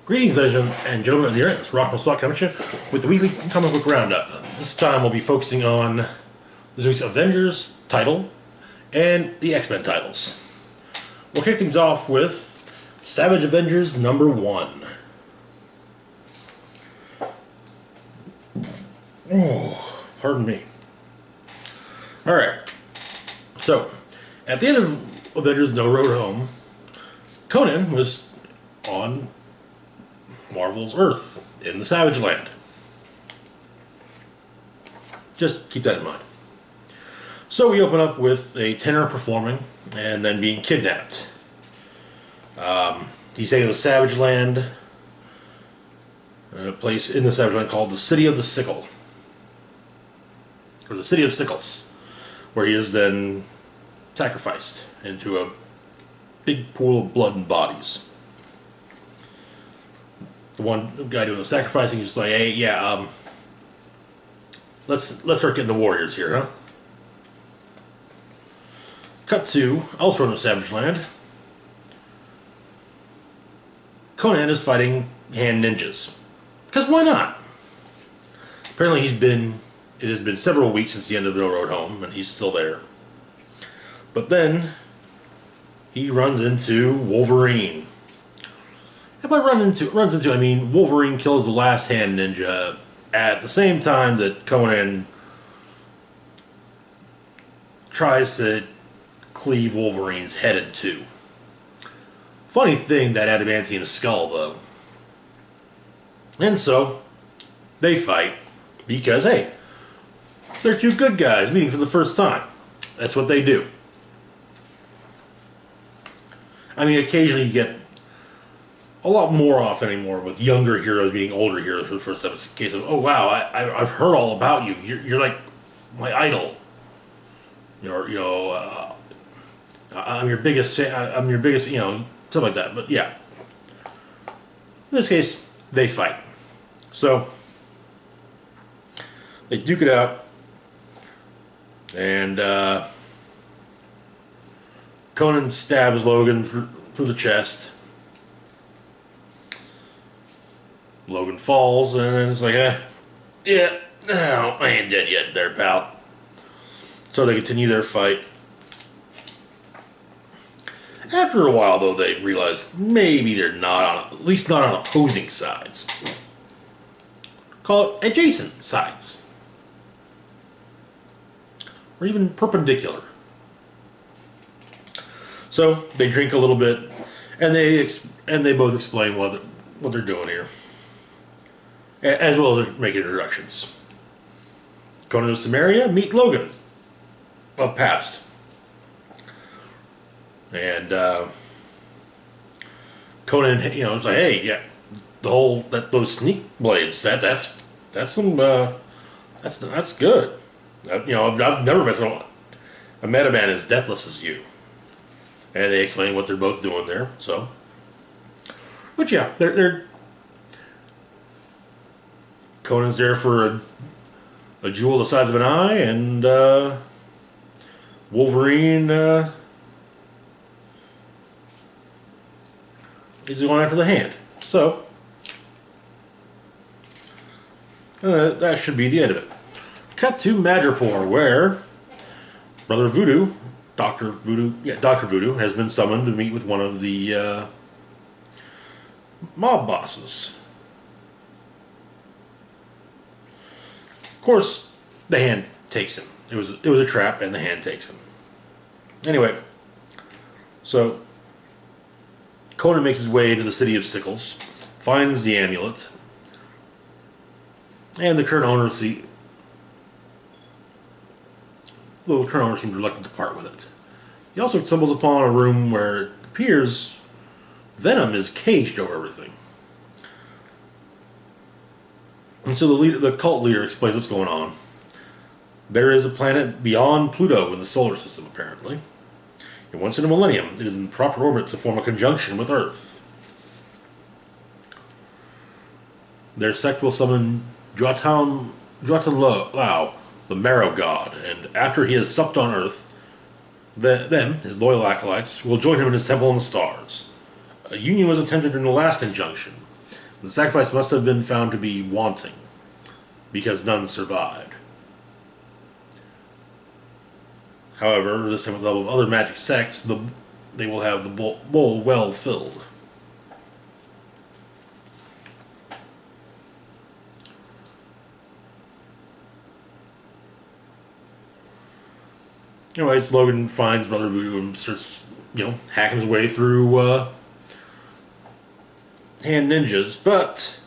Greetings, ladies and gentlemen of the internet. It's Rock and Spot Connection with the weekly comic book roundup. This time we'll be focusing on this week's Avengers title and the X-Men titles. We'll kick things off with Savage Avengers #1. Oh, pardon me. Alright, so at the end of Avengers No Road Home, Conan was on Marvel's Earth in the Savage Land. Just keep that in mind. So we open up with a tenor performing and then being kidnapped. He's taken to the Savage Land, a place in the Savage Land called the City of the Sickle, or the City of Sickles, where he is then sacrificed into a big pool of blood and bodies. The one guy doing the sacrificing is just like, hey, yeah, let's start getting the warriors here, huh? Cut to elsewhere in the Savage Land. Conan is fighting hand ninjas. Because why not? Apparently it has been several weeks since the end of No Road Home, and he's still there. But then he runs into Wolverine. And by runs into, I mean Wolverine kills the last hand ninja at the same time that Conan tries to cleave Wolverine's head in two. Funny thing, that adamantium skull, though. And so, they fight because, hey, they're two good guys meeting for the first time. That's what they do. I mean, occasionally you get a lot more often anymore with younger heroes meeting older heroes for the first time. It's a case of, oh wow, I've heard all about you. You're like my idol. I'm your biggest fan. I'm your biggest, stuff like that. But yeah, in this case, they fight. So they duke it out, and Conan stabs Logan through the chest. Logan falls, and then it's like, yeah, no, I ain't dead yet there, pal. So they continue their fight. After a while, though, they realize maybe they're not at least not on opposing sides. Call it adjacent sides. Or even perpendicular. So they drink a little bit, and they both explain what they're doing here, as well as make introductions. Conan of Samaria, meet Logan of Pabst. And Conan, it's like, hey, yeah, those sneak blades set, that's good. I've never met a man as deathless as you. And they explain what they're both doing there. So, but yeah, they're Conan's there for a jewel the size of an eye, and Wolverine is going after the hand. So that should be the end of it. Cut to Madripoor, where Brother Voodoo, Dr. Voodoo, has been summoned to meet with one of the mob bosses. Of course, the hand takes him. It was a trap, and the hand takes him. Anyway, so Conan makes his way into the City of Sickles, finds the amulet, and the current owner seems reluctant to part with it. He also stumbles upon a room where it appears Venom is caged over everything. And so the cult leader explains what's going on. There is a planet beyond Pluto in the solar system, apparently. And once in a millennium, it is in proper orbit to form a conjunction with Earth. Their sect will summon Juatan Lao, the Marrow God, and after he has supped on Earth, them, his loyal acolytes, will join him in his temple in the stars. A union was attempted in the last conjunction, The sacrifice must have been found to be wanting, because none survived. However, this time with the help of other magic sects, they will have the bowl well filled. Anyways, Logan finds Brother Voodoo and starts, hacking his way through hand ninjas, but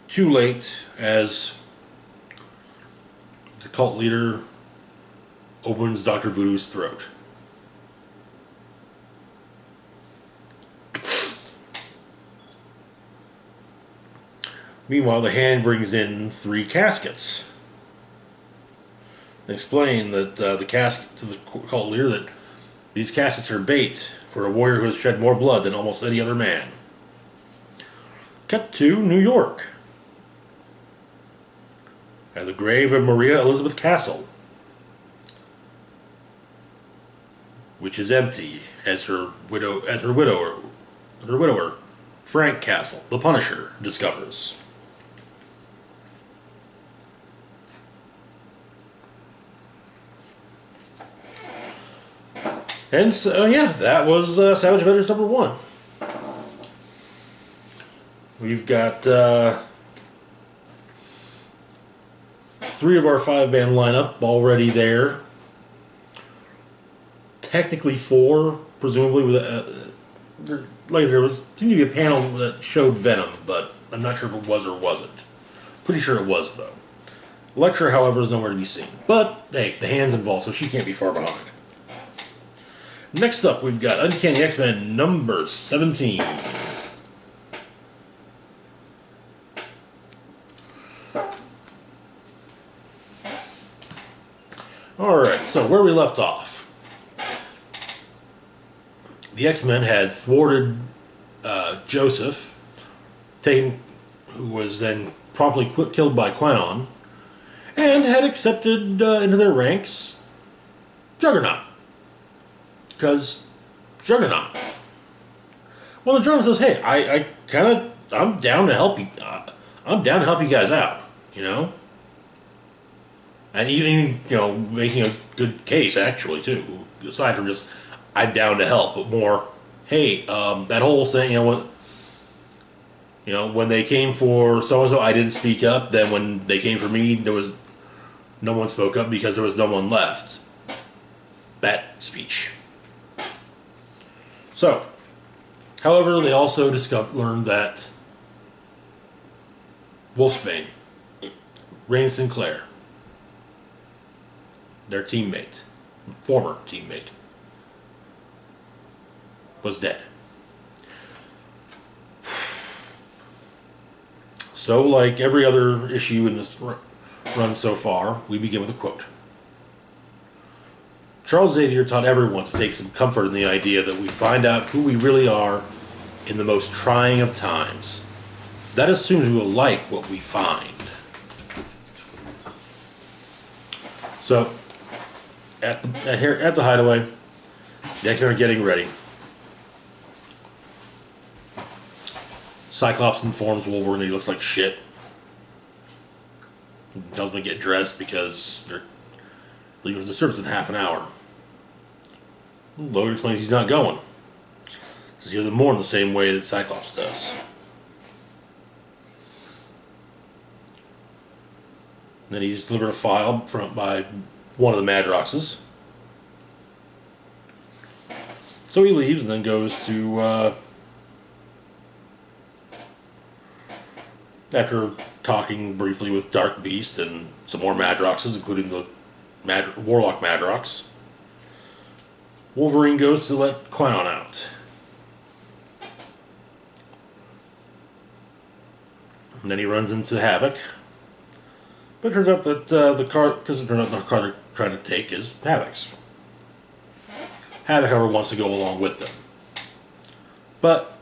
too late as the cult leader opens Dr. Voodoo's throat. Meanwhile, the hand brings in 3 caskets. They explain that the casket to the cult leader that these caskets are bait for a warrior who has shed more blood than almost any other man. Cut to New York. At the grave of Maria Elizabeth Castle, which is empty, as her widower, Frank Castle, the Punisher, discovers. And so, yeah, that was Savage Avengers #1. We've got 3 of our 5-man lineup already there. Technically 4, presumably with there seemed to be a panel that showed Venom, but I'm not sure if it was or wasn't. Pretty sure it was, though. Elektra, however, is nowhere to be seen. But, hey, the hand's involved, so she can't be far behind. Next up, we've got Uncanny X-Men number 17. Alright, so where we left off. The X-Men had thwarted Joseph, who was then promptly killed by Quanon, and had accepted into their ranks Juggernaut. Because Juggernaut. Well, the Juggernaut says, "Hey, I'm down to help you. I'm down to help you guys out. And even making a good case actually too. Aside from just I'm down to help, but more, hey, that whole thing. When they came for so and so, I didn't speak up. Then when they came for me, there was no one spoke up because there was no one left. That speech." So, however, they also learned that Wolfsbane, Rain Sinclair, their teammate, former teammate, was dead. So, like every other issue in this run so far, we begin with a quote. Charles Xavier taught everyone to take some comfort in the idea that we find out who we really are in the most trying of times. That assumes we will like what we find. So, at the hideaway, the X-Men are getting ready. Cyclops informs Wolverine that he looks like shit. He tells him to get dressed because they're leaving for the service in half an hour. Logan explains he's not going, because he doesn't mourn the same way that Cyclops does. And then he's delivered a file by one of the Madroxes. So he leaves and then goes to, after talking briefly with Dark Beast and some more Madroxes, including the Warlock Madrox, Wolverine goes to let Quanon out. And then he runs into Havoc. But it turns out that the car they're trying to take is Havoc's. Havoc, however, wants to go along with them. But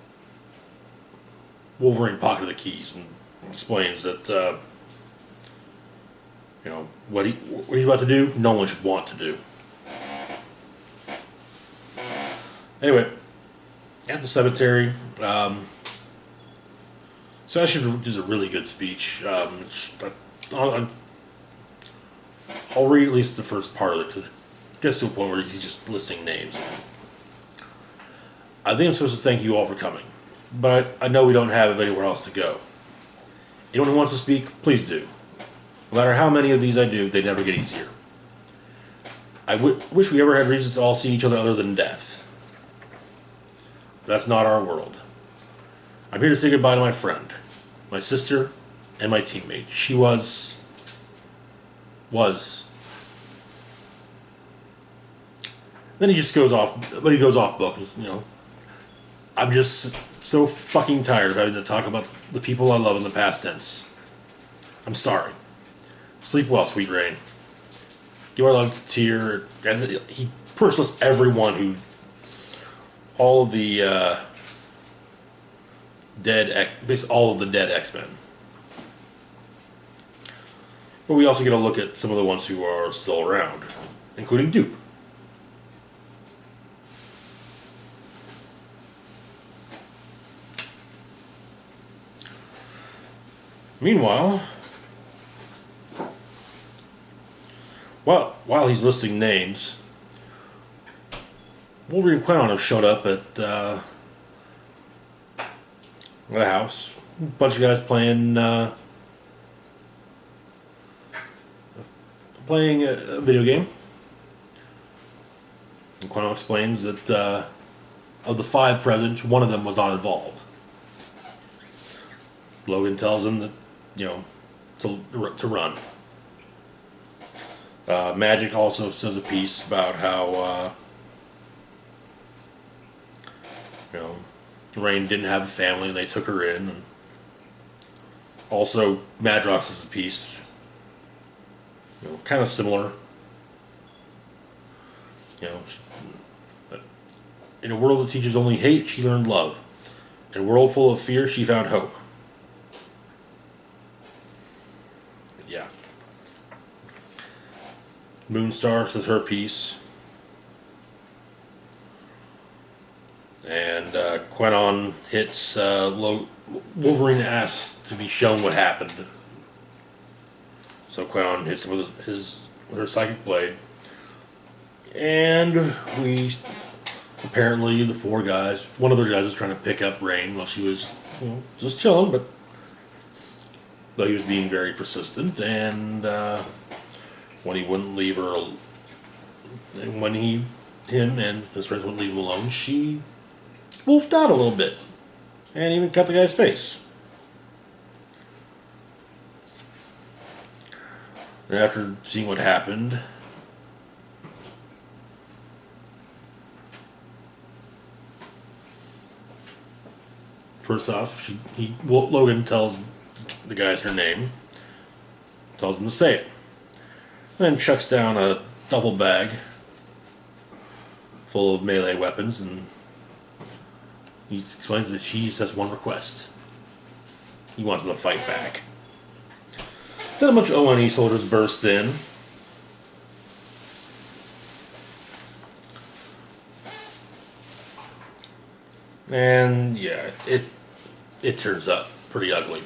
Wolverine pocketed the keys and explains that, what he's about to do, no one should want to do. Anyway, at the cemetery, So actually, does a really good speech. I'll, I'll read at least the first part of it, because it gets to a point where he's just listing names. I think I'm supposed to thank you all for coming, but I know we don't have anywhere else to go. Anyone who wants to speak, please do. No matter how many of these I do, they never get easier. I wish we ever had reasons to all see each other other than death. That's not our world. I'm here to say goodbye to my friend, my sister, and my teammate. She was. Then he just goes off, but he goes off book. You know, I'm just so fucking tired of having to talk about the people I love in the past tense. I'm sorry. Sleep well, sweet rain. Give our love to Tyr, and he first lists everyone who, all of the all of the dead X-Men. But we also get a look at some of the ones who are still around, including Dupe. Meanwhile, while he's listing names, Wolverine and Quenon have showed up at the house. A bunch of guys playing a video game. And Quenon explains that of the 5 presidents, one of them was not involved. Logan tells him that, to run. Magic also says a piece about how, Rain didn't have a family and they took her in. And also, Madrox says a piece, kind of similar. In a world that teaches only hate, she learned love. In a world full of fear, she found hope. Yeah. Moonstar says her piece. And Quenon hits Wolverine asks to be shown what happened. So Quenon hits him with her psychic blade. And apparently the 4 guys, one of the guys was trying to pick up Rain while she was just chilling, but though he was being very persistent, and when he wouldn't leave her, and when him and his friends wouldn't leave him alone, she wolfed out a little bit, and even cut the guy's face. And after seeing what happened, first off, Logan tells the guys her name, tells them to say it, then chucks down a duffel bag full of melee weapons, and he explains that he just has one request. He wants them to fight back. Then a bunch of ONE soldiers burst in. And yeah, it turns up pretty ugly.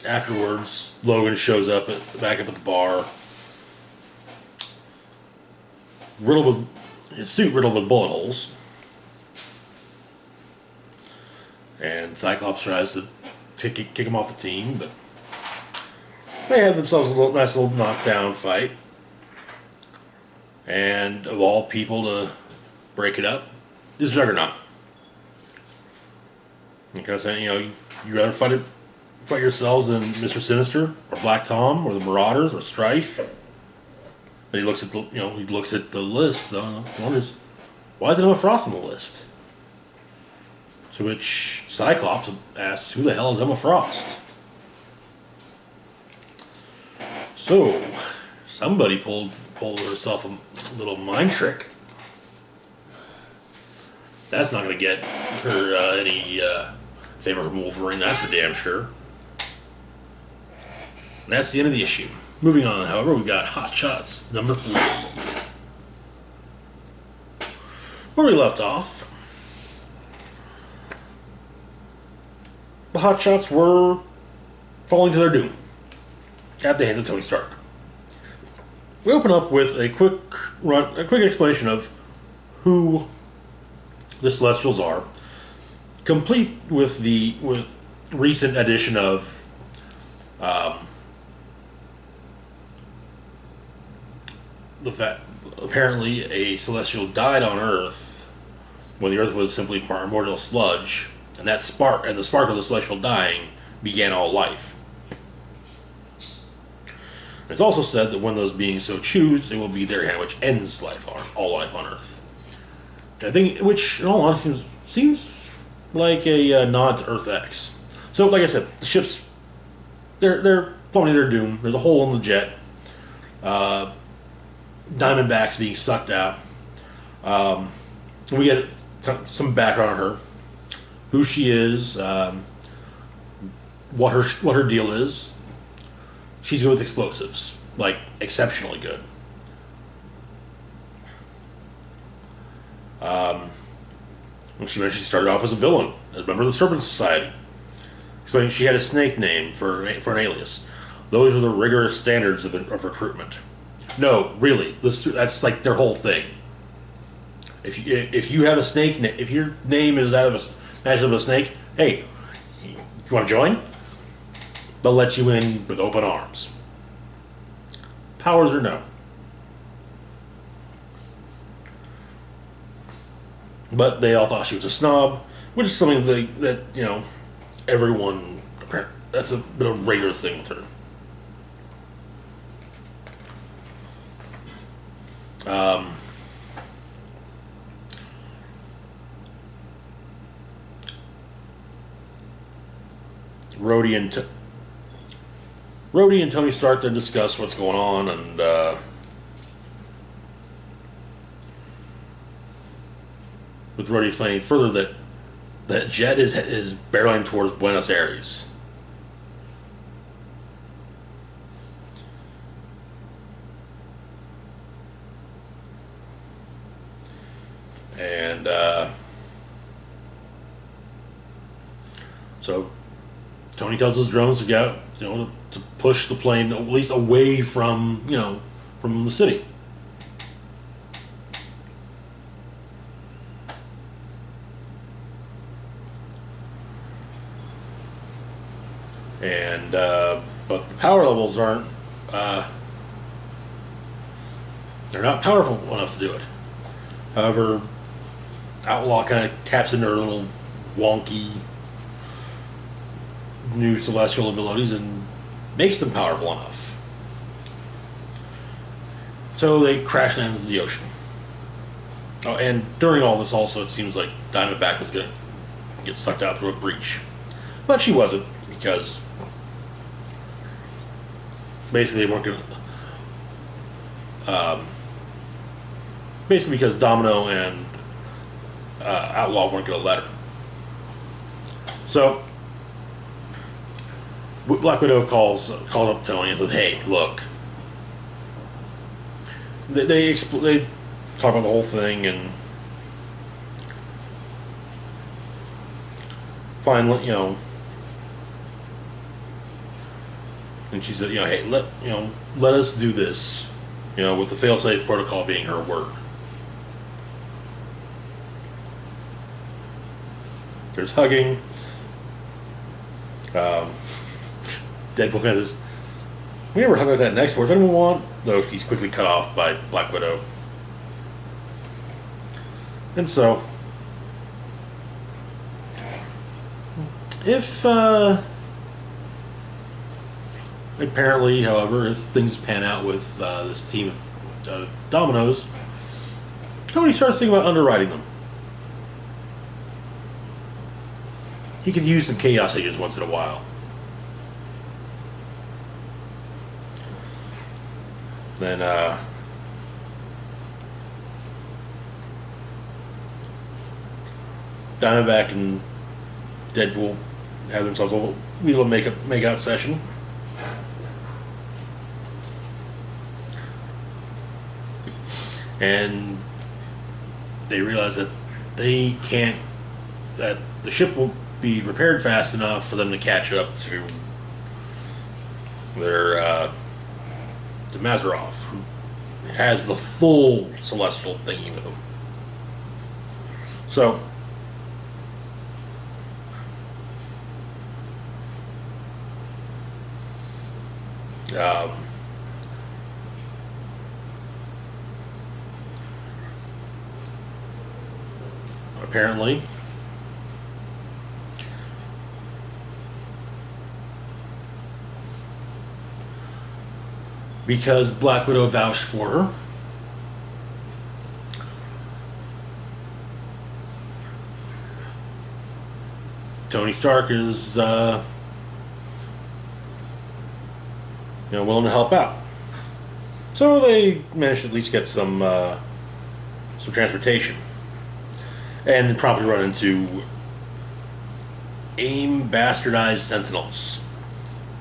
Afterwards, Logan shows up back up at the bar, his suit riddled with bullet holes, and Cyclops tries to kick him off the team, but they have themselves a nice little knockdown fight. And of all people to break it up is Juggernaut. Because you rather fight yourselves than Mr. Sinister or Black Tom or the Marauders or Strife. And he looks at the list though, and wonders, why is Emma Frost on the list? To which Cyclops asks, who the hell is Emma Frost? So somebody pulled herself a little mind trick. That's not going to get her any favor from Wolverine, that's for damn sure. And that's the end of the issue. Moving on, however, we got Hot Shots number 3. Where we left off, the Hotshots were falling to their doom at the hands of Tony Stark. We open up with a quick explanation of who the Celestials are, complete with the recent addition of the fact apparently a Celestial died on Earth when the Earth was simply primordial sludge, and that spark and the spark of the Celestial dying began all life. It's also said that when those beings so choose, it will be their hand which ends all life on Earth. I think, which in all honesty seems like a nod to Earth X. So, like I said, the ships they're plummeting their doom. There's a hole in the jet. Diamondback's being sucked out. We get some background on her, who she is, what her deal is. She's good with explosives, like exceptionally good. She mentioned she started off as a villain, as a member of the Serpent Society. Explaining she had a snake name for an alias. Those were the rigorous standards of recruitment. No, really, that's like their whole thing. If you have a snake, if your name is out of a match of a snake, hey, you want to join? They'll let you in with open arms. Powers or no. But they all thought she was a snob, which is something that everyone, that's a bit of a regular thing with her. Rhodey and Tony start to discuss what's going on, and with Rhodey explaining further that Jet is barreling towards Buenos Aires. And so Tony tells his drones to go, to push the plane at least away from from the city. And but the power levels aren't they're not powerful enough to do it. However, Outlaw kind of taps into her little wonky new celestial abilities and makes them powerful enough. So they crash land into the ocean. Oh, and during all this also it seems like Diamondback was going to get sucked out through a breach. But she wasn't, because basically they weren't going to... basically because Domino and Outlaw weren't going to let her. So Black Widow called up Tony and says, "Hey, look." They talk about the whole thing, and finally, and she said, "Hey, let us do this." With the fail-safe protocol being her word. There's hugging. Deadpool kind of says, "We never hug like that in X-Force. Anyone want?" Though he's quickly cut off by Black Widow. And so, if apparently, however, if things pan out with this team of Dominoes, Tony starts thinking about underwriting them. He could use some Chaos Agents once in a while. Then, Diamondback and Deadpool have themselves a little make-out session. And they realize that that the ship be repaired fast enough for them to catch up to their to Mazarov, who has the full celestial thingy with him. So apparently because Black Widow vouched for her, Tony Stark is willing to help out. So they managed to at least get some transportation, and then promptly run into AIM bastardized Sentinels.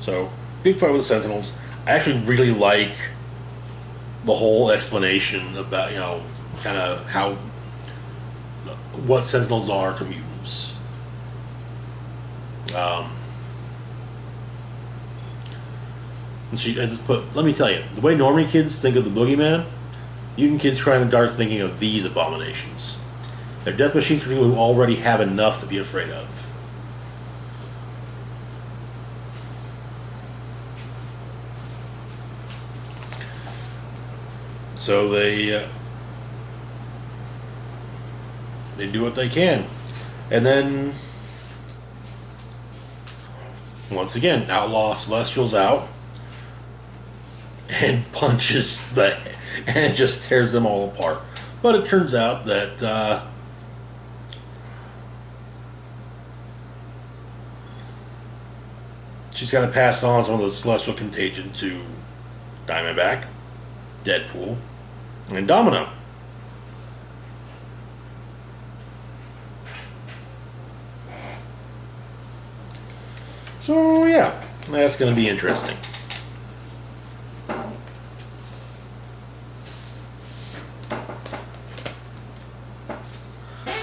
So big fight with the Sentinels. I actually really like the whole explanation about kind of what Sentinels are to mutants. Let me tell you, the way normie kids think of the boogeyman, mutant kids crying in the dark thinking of these abominations. They're death machines for people who already have enough to be afraid of. So they do what they can, and then once again, Outlaw Celestial's out and punches and just tears them all apart. But it turns out that she's got to pass on some of the celestial contagion to Diamondback, Deadpool, and Domino. So yeah, that's going to be interesting.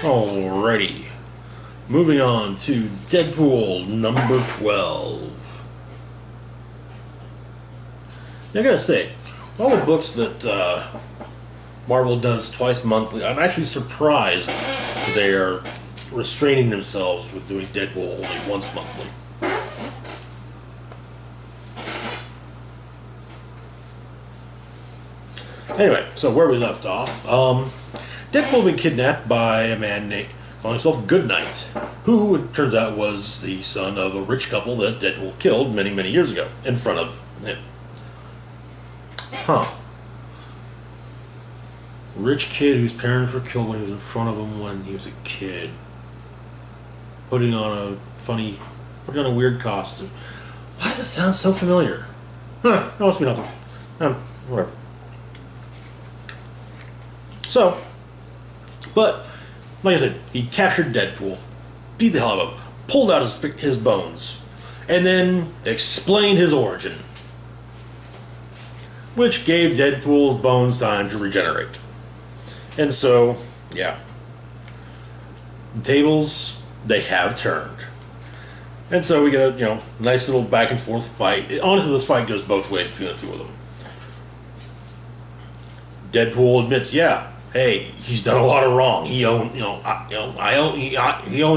Alrighty, moving on to Deadpool number 12. I gotta say, all the books that Marvel does twice monthly, I'm actually surprised that they are restraining themselves with doing Deadpool only once monthly. Anyway, so where we left off, Deadpool had been kidnapped by a man named calling himself Goodnight, who it turns out was the son of a rich couple that Deadpool killed many, many years ago in front of him. Huh. Rich kid whose parents were killed when he was in front of him when he was a kid. Putting on a weird costume. Why does it sound so familiar? Huh, that must be nothing. Whatever. So, but, like I said, he captured Deadpool, beat the hell out of him, pulled out his bones, and then explained his origin, which gave Deadpool's bones time to regenerate. And so, yeah, the tables, they have turned. And so we get a, nice little back and forth fight. Honestly, this fight goes both ways between the two of them. Deadpool admits, yeah, hey, he's done a lot of wrong. He owns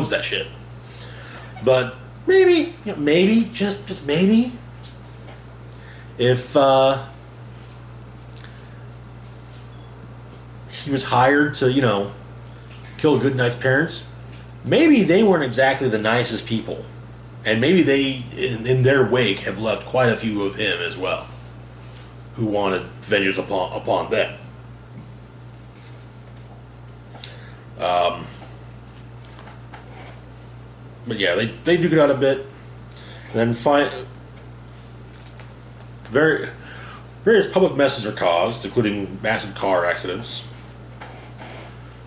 that shit. But maybe, just maybe, if he was hired to, kill Goodnight's parents, maybe they weren't exactly the nicest people. And maybe they, in their wake, have left quite a few of him as well, who wanted vengeance upon them. But yeah, they duke it out a bit, and then various public messes are caused, including massive car accidents,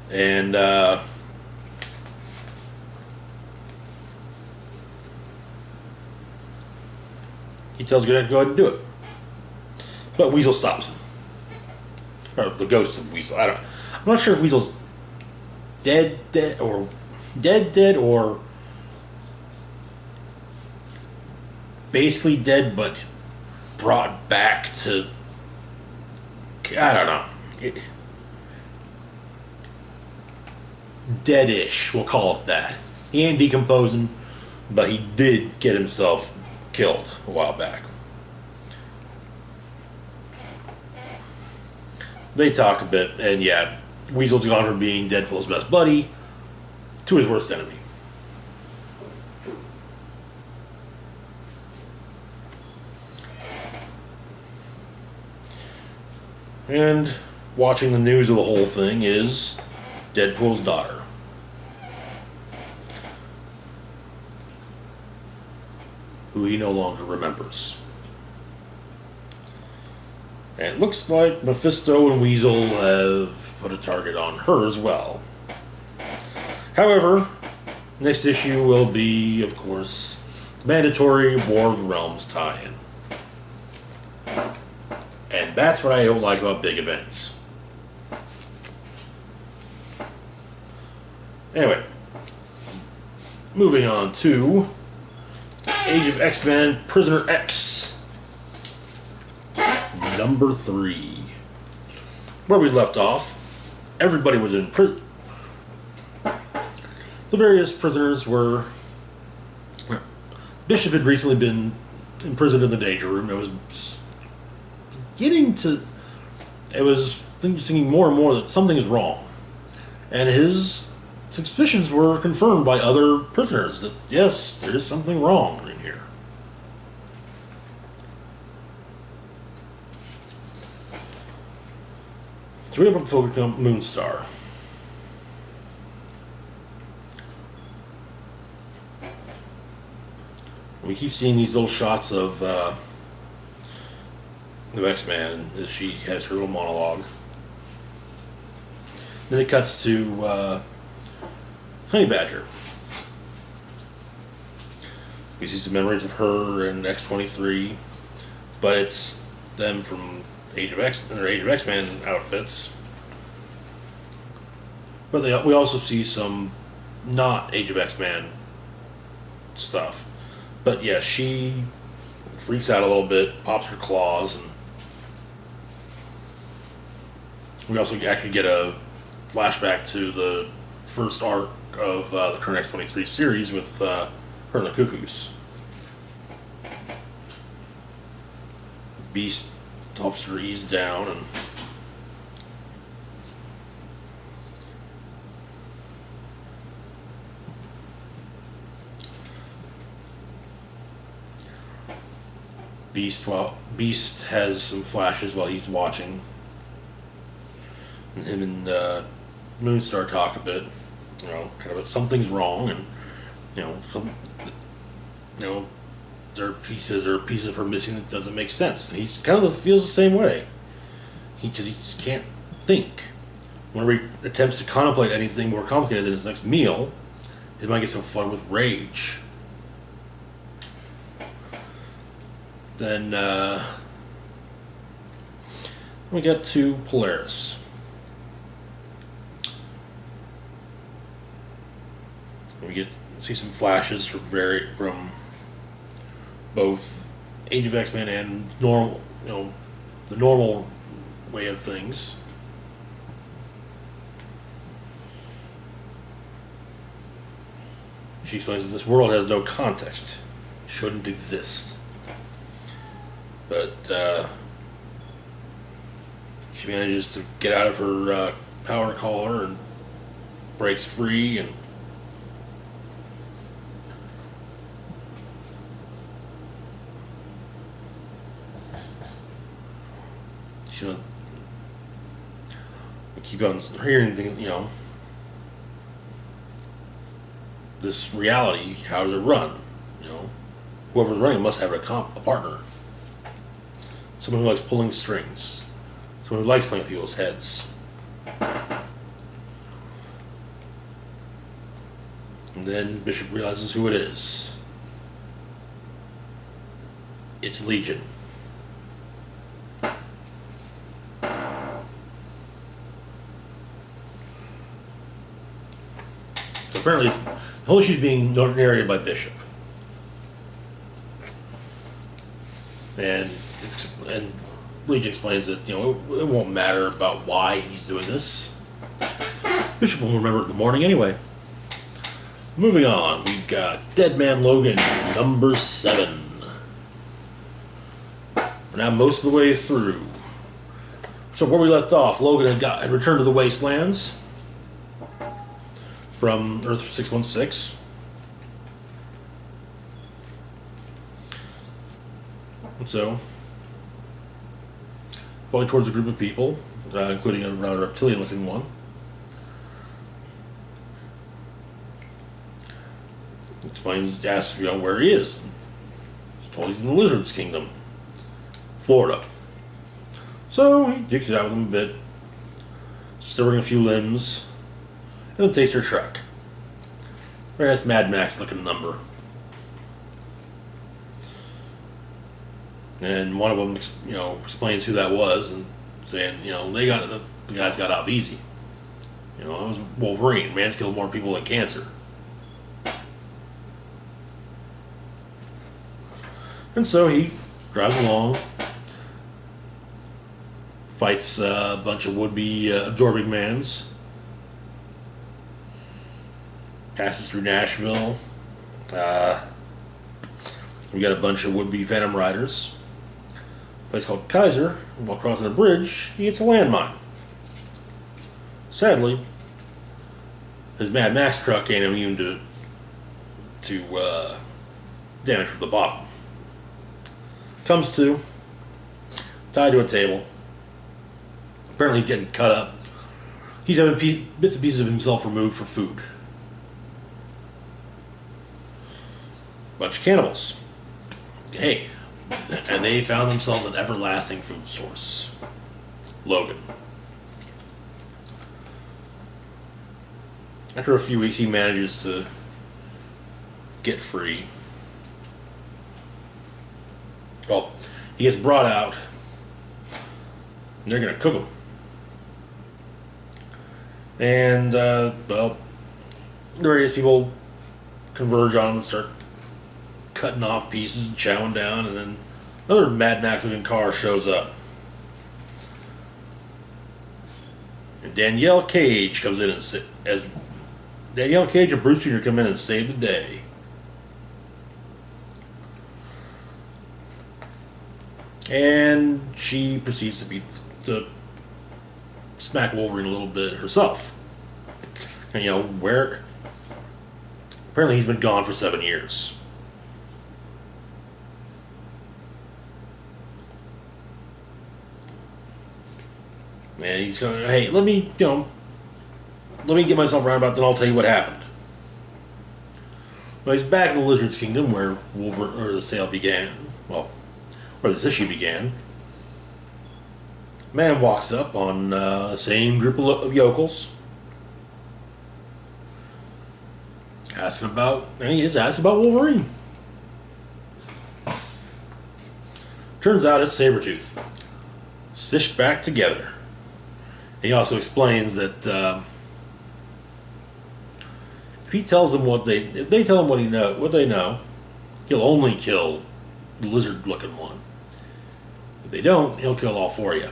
and he tells Goodnight to go ahead and do it, but Weasel stops him, or the ghost of Weasel. I'm not sure if Weasel's dead, or basically dead, but brought back to, I don't know, dead-ish, we'll call it that. He ain't decomposing, but he did get himself killed a while back. They talk a bit, and yeah, Weasel's gone from being Deadpool's best buddy to his worst enemy. And watching the news of the whole thing is Deadpool's daughter. Who he no longer remembers. And it looks like Mephisto and Weasel have put a target on her as well. However, next issue will be, of course, mandatory War of the Realms tie-in. And that's what I don't like about big events. Anyway, moving on to Age of X-Men Prisoner X, number 3. Where we left off, everybody was in prison. The various prisoners were... Bishop had recently been imprisoned in the Danger Room. It was getting to... It was thinking more and more that something is wrong. And his suspicions were confirmed by other prisoners that, yes, there is something wrong in here. So we have to focus on Moonstar. We keep seeing these little shots of the X-Man as she has her little monologue. Then it cuts to Honey Badger. We see some memories of her and X-23, but it's them from Age of X-Men outfits. But we also see some not Age of X-Men stuff. But yeah, she freaks out a little bit, pops her claws, and we also actually get a flashback to the first arc of the current X-23 series with her and the Cuckoos. Beast helps her ease down, and Beast has some flashes while he's watching, and him and Moonstar talk a bit. You know, kind of something's wrong, and he says there are pieces of her missing that doesn't make sense. And he kind of feels the same way, because he just can't think. Whenever he attempts to contemplate anything more complicated than his next meal, his mind gets so flooded with rage. Then we get to Polaris. We see some flashes from both Age of X-Men and normal, the normal way of things. She explains that this world has no context, shouldn't exist. But she manages to get out of her power collar and breaks free, and we keep on hearing things, this reality, how does it run? Whoever's running must have a partner. Someone who likes pulling strings. Someone who likes playing people's heads. And then Bishop realizes who it is. It's Legion. Apparently, the whole issue is being narrated by Bishop. and Legion explains that it won't matter about why he's doing this. Bishop will remember it in the morning anyway. Moving on, we've got Dead Man Logan, number 7. We're now most of the way through. So where we left off, Logan had returned to the Wastelands from Earth 616. And so, going towards a group of people, including a rather reptilian-looking one. Asks where he is. He's told he's in the Lizard's Kingdom, Florida. So he digs it out with him a bit, stirring a few limbs, and then takes their truck. Very nice Mad Max looking number. And one of them, explains who that was, and saying, the guys got off easy. It was Wolverine. Man's killed more people than cancer. And so he drives along, fights a bunch of would-be absorbing mans, passes through Nashville. We got a bunch of would-be Phantom Riders. A place called Kaiser, and while crossing a bridge, he hits a landmine. Sadly, his Mad Max truck ain't immune to damage from the bottom. Comes to, tied to a table. Apparently he's getting cut up. He's having bits and pieces of himself removed for food. Bunch of cannibals. Hey, and they found themselves an everlasting food source. Logan. After a few weeks, he manages to get free. Well, he gets brought out, and they're going to cook him. And, various people converge on him and start cutting off pieces and chowing down, and then another Mad Max looking car shows up. And Danielle Cage comes in as Danielle Cage and Bruce Jr. come in and save the day. And she proceeds to smack Wolverine a little bit herself. And apparently he's been gone for 7 years. And he's going, hey, let me get myself around about, then I'll tell you what happened. Well, he's back in the Lizard's Kingdom where the sale began. Well, where this issue began. Man walks up on the same group of yokels. He is asking about Wolverine. Turns out it's Sabretooth. Stitched back together. He also explains that if they tell him what they know, he'll only kill the lizard-looking one. If they don't, he'll kill all 4 of you.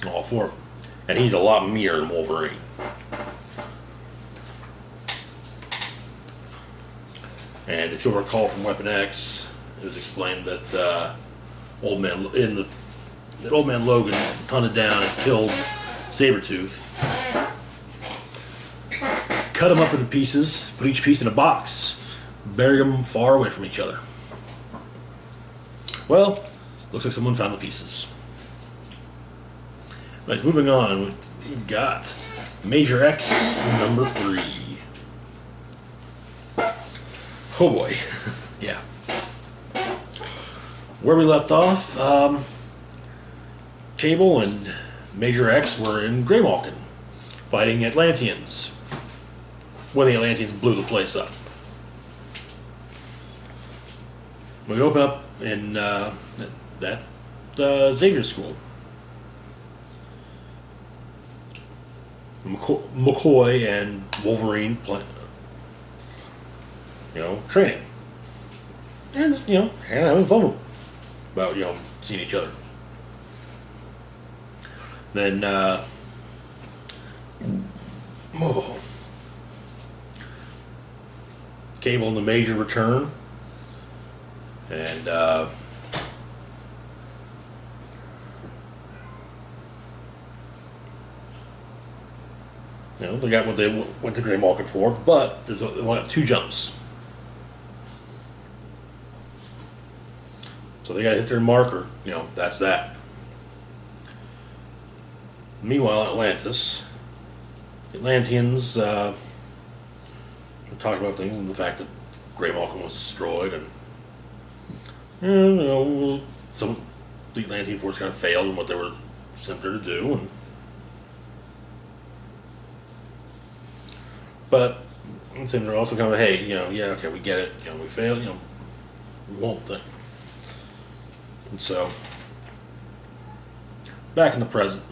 All 4 of them. And he's a lot meaner than Wolverine. And if you'll recall from Weapon X, it was explained that Old Man Logan hunted down and killed Sabretooth. Cut them up into pieces, put each piece in a box, bury them far away from each other. Well, looks like someone found the pieces. Right, moving on, we've got Major X, number 3. Oh boy, yeah. Where we left off, Cable and Major X were in Greymalkin, fighting Atlanteans, when the Atlanteans blew the place up. We open up in that Xavier School. McCoy and Wolverine training. And just, having fun with them. about, seeing each other. Then, Cable and the Major return, and they got what they went to Grey Malkin for, but they only got 2 jumps. So they got to hit their marker. That's that. Meanwhile, Atlantis, the Atlanteans were talking about things and the fact that Grey Malkin was destroyed, and some the Atlantean force kind of failed in what they were sent there to do, but they're also kind of, hey, yeah, okay, we get it, we failed, we won't think. And so, back in the present,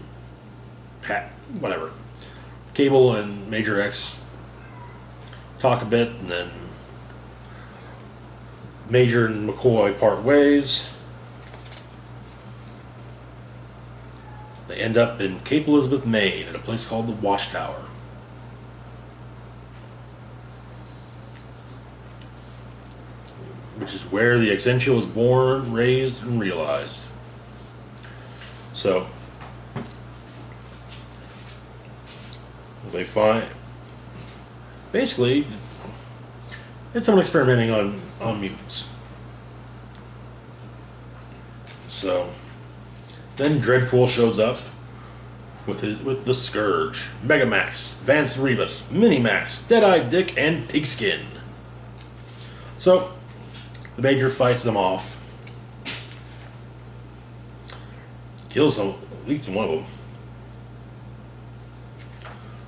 whatever, Cable and Major X talk a bit, and then Major and McCoy part ways. They end up in Cape Elizabeth, Maine, at a place called the Watchtower. Which is where the Exentia was born, raised, and realized. So, they find, basically, it's someone experimenting on mutants. So, then Dreadpool shows up with the Scourge, Megamax, Vance Rebus, Minimax, Deadeye Dick, and Pigskin. So, the Major fights them off. Kills them, at least one of them.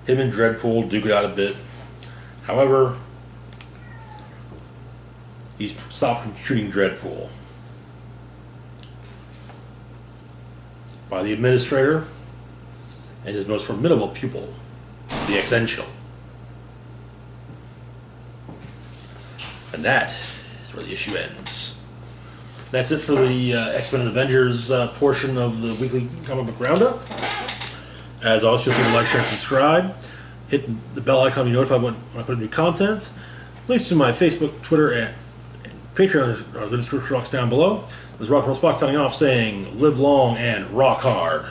Him and Dreadpool duke it out a bit. However, he's stopped from shooting Dreadpool by the Administrator and his most formidable pupil, the Exential. And that is where the issue ends. That's it for the X-Men and Avengers portion of the weekly comic book roundup. As always, feel free to like, share, and subscribe. Hit the bell icon to be notified when I put new content. Links to my Facebook, Twitter, and Patreon are in the description box down below. This is Rock and Roll Spock signing off saying, live long and rock hard.